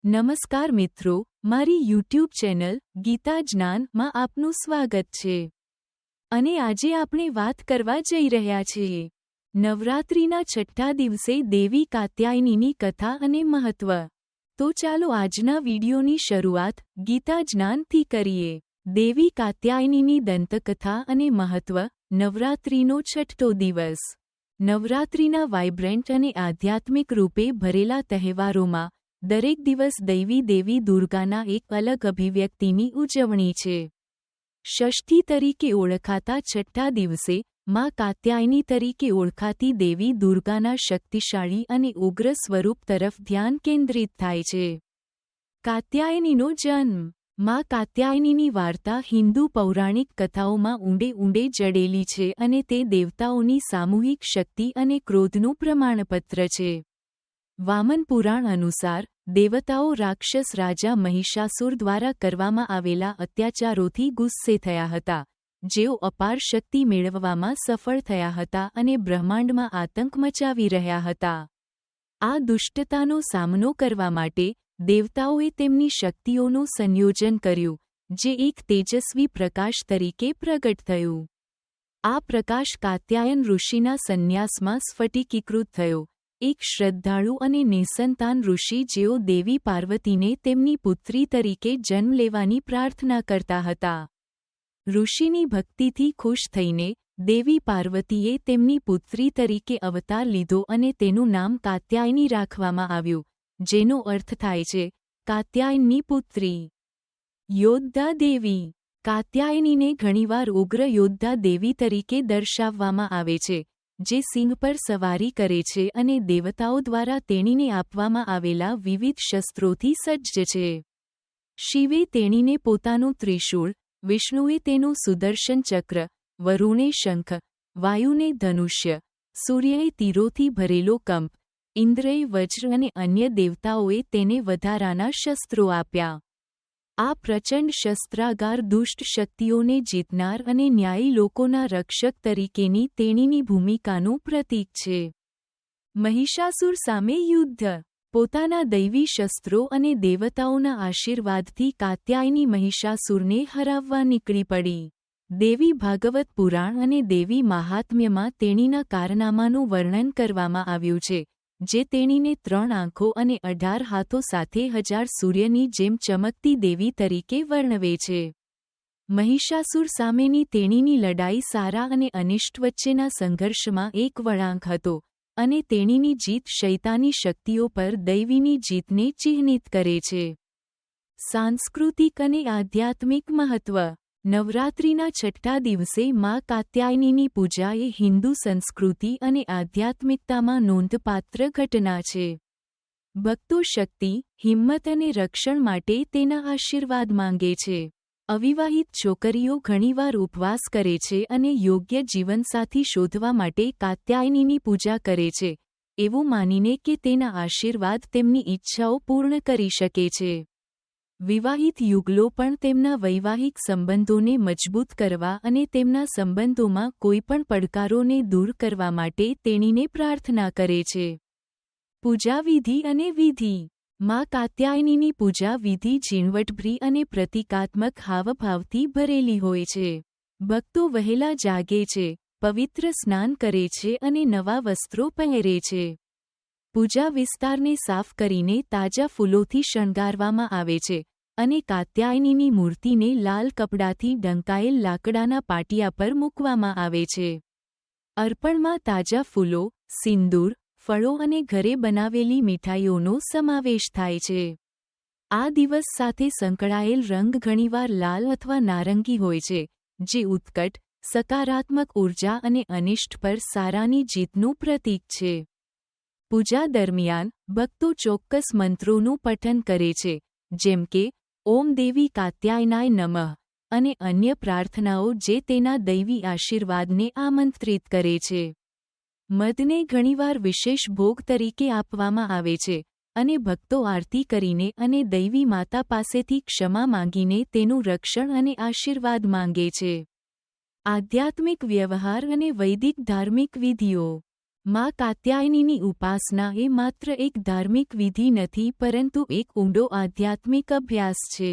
નમસ્કાર મિત્રો, મારી યુટ્યુબ ચેનલ ગીતા જ્ઞાનમાં આપનું સ્વાગત છે અને આજે આપણે વાત કરવા જઈ રહ્યા છીએ નવરાત્રિના છઠ્ઠા દિવસે દેવી કાત્યાયનીની કથા અને મહત્વ. તો ચાલો આજના વિડીયોની શરૂઆત ગીતા જ્ઞાનથી કરીએ. દેવી કાત્યાયનીની દંતકથા અને મહત્વ. નવરાત્રિનો છઠ્ઠો દિવસ. નવરાત્રિના વાઇબ્રન્ટ અને આધ્યાત્મિક રૂપે ભરેલા તહેવારોમાં દરેક દિવસ દૈવી દેવી દુર્ગાના એક અલગ અભિવ્યક્તિની ઉજવણી છે. ષષ્ઠી તરીકે ઓળખાતા છઠ્ઠા દિવસે મા કાત્યાયની તરીકે ઓળખાતી દેવી દુર્ગાના શક્તિશાળી અને ઉગ્ર સ્વરૂપ તરફ ધ્યાન કેન્દ્રિત થાય છે. કાત્યાયનીનો જન્મ. મા કાત્યાયનીની વાર્તા હિન્દુ પૌરાણિક કથાઓમાં ઊંડે ઊંડે જડેલી છે અને તે દેવતાઓની સામૂહિક શક્તિ અને ક્રોધનું પ્રમાણપત્ર છે. વામન પુરાણ અનુસાર, દેવતાઓ રાક્ષસ રાજા મહિષાસુર દ્વારા કરવામાં આવેલા અત્યાચારોથી ગુસ્સે થયા હતા, જેઓ અપાર શક્તિ મેળવવામાં સફળ થયા હતા અને બ્રહ્માંડમાં આતંક મચાવી રહ્યા હતા. આ દુષ્ટતાનો સામનો કરવા માટે દેવતાઓએ તેમની શક્તિઓનું સંયોજન કર્યું, જે એક તેજસ્વી પ્રકાશ તરીકે પ્રગટ થયું. આ પ્રકાશ કાત્યાયન ઋષિના સંન્યાસમાં સ્ફટિકીકૃત થયો, એક શ્રદ્ધાળુ અને નિસંતાન ઋષિ જેઓ દેવી પાર્વતીને તેમની પુત્રી તરીકે જન્મ લેવાની પ્રાર્થના કરતા હતા. ઋષિની ભક્તિથી ખુશ થઈને દેવી પાર્વતીએ તેમની પુત્રી તરીકે અવતાર લીધો અને તેનું નામ કાત્યાયની રાખવામાં આવ્યું, જેનો અર્થ થાય છે કાત્યાયનની પુત્રી. યોદ્ધા દેવી. કાત્યાયનીને ઘણીવાર ઉગ્ર યોદ્ધા દેવી તરીકે દર્શાવવામાં આવે છે, જે સિંહ પર સવારી કરે છે અને દેવતાઓ દ્વારા તેણીને આપવામાં આવેલા વિવિધ શસ્ત્રોથી સજ્જ છે. શિવે તેણીને પોતાનું ત્રિશૂળ, વિષ્ણુએ તેનું સુદર્શન ચક્ર, વરુણે શંખ, વાયુને ધનુષ્ય, સૂર્યએ તીરોથી ભરેલો કંપ, ઇન્દ્રએ વજ્ર અને અન્ય દેવતાઓએ તેને વધારાના શસ્ત્રો આપ્યા. આ પ્રચંડ શસ્ત્રાગાર દુષ્ટ શક્તિઓને જીતનાર અને ન્યાયી લોકોના રક્ષક તરીકેની તેણીની ભૂમિકાનું પ્રતીક છે. મહિષાસુર સામે યુદ્ધ. પોતાના દૈવી શસ્ત્રો અને દેવતાઓના આશીર્વાદથી કાત્યાયની મહિષાસુરને હરાવવા નીકળી પડી. દેવી ભાગવત પુરાણ અને દેવી મહાત્મ્યમાં તેણીના કારનામાનું વર્ણન કરવામાં આવ્યું છે, જે તેણીને 3 આંખો અને 18 હાથો સાથે 1000 સૂર્યની જેમ ચમકતી દેવી તરીકે વર્ણવે છે. મહિષાસુર સામેની તેણીની લડાઈ સારા અને અનિષ્ટ વચ્ચેના સંઘર્ષમાં એક વળાંક હતો, અને તેણીની જીત શૈતાની શક્તિઓ પર દૈવીની જીતને ચિહ્નિત કરે છે. સાંસ્કૃતિક અને આધ્યાત્મિક મહત્વ. નવરાત્રિના છઠ્ઠા દિવસે મા કાત્યાયનીની પૂજા એ હિન્દુ સંસ્કૃતિ અને આધ્યાત્મિકતામાં નોંધપાત્ર ઘટના છે. ભક્તો શક્તિ, હિંમત અને રક્ષણ માટે તેના આશીર્વાદ માંગે છે. અવિવાહિત છોકરીઓ ઘણીવાર ઉપવાસ કરે છે અને યોગ્ય જીવનસાથી શોધવા માટે કાત્યાયનીની પૂજા કરે છે, એવું માનીને કે તેના આશીર્વાદ તેમની ઈચ્છાઓ પૂર્ણ કરી શકે છે. વિવાહિત યુગલો પણ તેમના વૈવાહિક સંબંધોને મજબૂત કરવા અને તેમના સંબંધોમાં કોઈપણ પડકારોને દૂર કરવા માટે તેણીને પ્રાર્થના કરે છે. પૂજાવિધિ અને વિધિ. મા કાત્યાયનીની પૂજા વિધિ ઝીણવટભરી અને પ્રતીકાત્મક હાવભાવથી ભરેલી હોય છે. ભક્તો વહેલા જાગે છે, પવિત્ર સ્નાન કરે છે અને નવા વસ્ત્રો પહેરે છે. પૂજા વિસ્તારને સાફ કરીને તાજા ફૂલોથી શણગારવામાં આવે છે અને કાત્યાયનીની મૂર્તિને લાલ કપડાથી ઢંકાયેલ લાકડાના પાટિયા પર મૂકવામાં આવે છે. અર્પણમાં તાજા ફૂલો, સિંદૂર, ફળો અને ઘરે બનાવેલી મીઠાઈઓનો સમાવેશ થાય છે. આ દિવસ સાથે સંકળાયેલ રંગ ઘણીવાર લાલ અથવા નારંગી હોય છે, જે ઉત્કટ, સકારાત્મક ઊર્જા અને અનિષ્ટ પર સારાની જીતનું પ્રતીક છે. પૂજા દરમિયાન ભક્તો ચોક્કસ મંત્રોનું પઠન કરે છે, જેમ કે ઓમ દેવી કાત્યાયનાય નમઃ અને અન્ય પ્રાર્થનાઓ જે તેના દૈવી આશીર્વાદને આમંત્રિત કરે છે. મધને ઘણીવાર વિશેષ ભોગ તરીકે આપવામાં આવે છે અને ભક્તો આરતી કરીને અને દૈવી માતા પાસેથી ક્ષમા માંગીને તેનું રક્ષણ અને આશીર્વાદ માંગે છે. આધ્યાત્મિક વ્યવહાર અને વૈદિક ધાર્મિક વિધિઓ. માં કાત્યાયનીની ઉપાસના એ માત્ર એક ધાર્મિક વિધિ નથી પરંતુ એક ઊંડો આધ્યાત્મિક અભ્યાસ છે.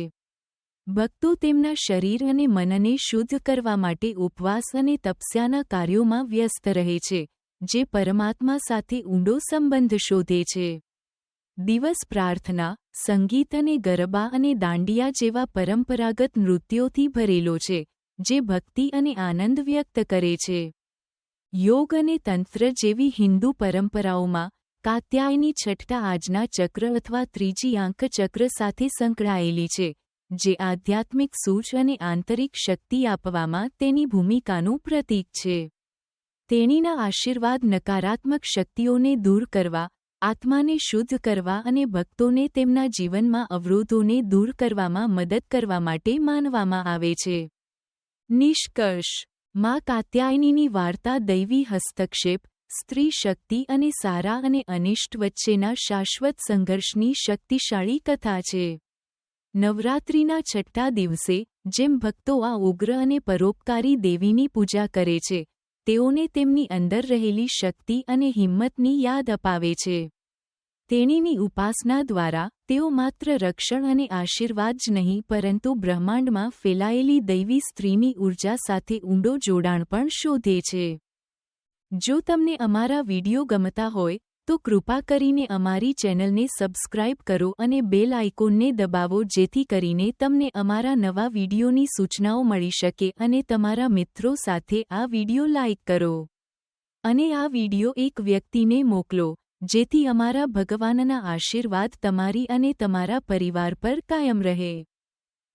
ભક્તો તેમના શરીર અને મનને શુદ્ધ કરવા માટે ઉપવાસ અને તપસ્યાના કાર્યોમાં વ્યસ્ત રહે છે, જે પરમાત્મા સાથે ઊંડો સંબંધ શોધે છે. દિવસ પ્રાર્થના, સંગીત અને ગરબા અને દાંડિયા જેવા પરંપરાગત નૃત્યોથી ભરેલો છે, જે ભક્તિ અને આનંદ વ્યક્ત કરે છે. યોગ અને તંત્ર જેવી હિન્દુ પરંપરાઓમાં કાત્યાયની છઠ્ઠા આજના ચક્ર અથવા ત્રીજી આંખ ચક્ર સાથે સંકળાયેલી છે, જે આધ્યાત્મિક સૂઝ અને આંતરિક શક્તિ આપવામાં તેની ભૂમિકાનું પ્રતીક છે. તેણીના આશીર્વાદ નકારાત્મક શક્તિઓને દૂર કરવા, આત્માને શુદ્ધ કરવા અને ભક્તોને તેમના જીવનમાં અવરોધોને દૂર કરવામાં મદદ કરવા માટે માનવામાં આવે છે. નિષ્કર્ષ: માં કાત્યાયનીની વાર્તા દૈવી હસ્તક્ષેપ, સ્ત્રી શક્તિ અને સારા અને અનિષ્ટ વચ્ચેના શાશ્વત સંઘર્ષની શક્તિશાળી કથા છે. નવરાત્રિના છઠ્ઠા દિવસે, જેમ ભક્તો આ ઉગ્ર અને પરોપકારી દેવીની પૂજા કરે છે, તેઓને તેમની અંદર રહેલી શક્તિ અને હિંમતની યાદ અપાવે છે. તેણીની ઉપાસના દ્વારા, તેઓ માત્ર રક્ષણ અને આશીર્વાદ જ નહીં પરંતુ બ્રહ્માંડમાં ફેલાયેલી દૈવી સ્ત્રીની ઊર્જા સાથે ઊંડો જોડાણ પણ શોધે છે. જો તમને અમારા વિડિયો ગમતા હોય, તો કૃપા કરીને અમારી ચેનલને સબસ્ક્રાઇબ કરો અને બેલ આઇકોનને દબાવો જેથી કરીને તમને અમારા નવા વિડિયોની સૂચનાઓ મળી શકે અને તમારા મિત્રો સાથે આ વિડિયો લાઇક કરો. અને આ વિડિયો એક વ્યક્તિને મોકલો, જેથી અમારા ભગવાનના આશીર્વાદ તમારી અને તમારા પરિવાર પર કાયમ રહે.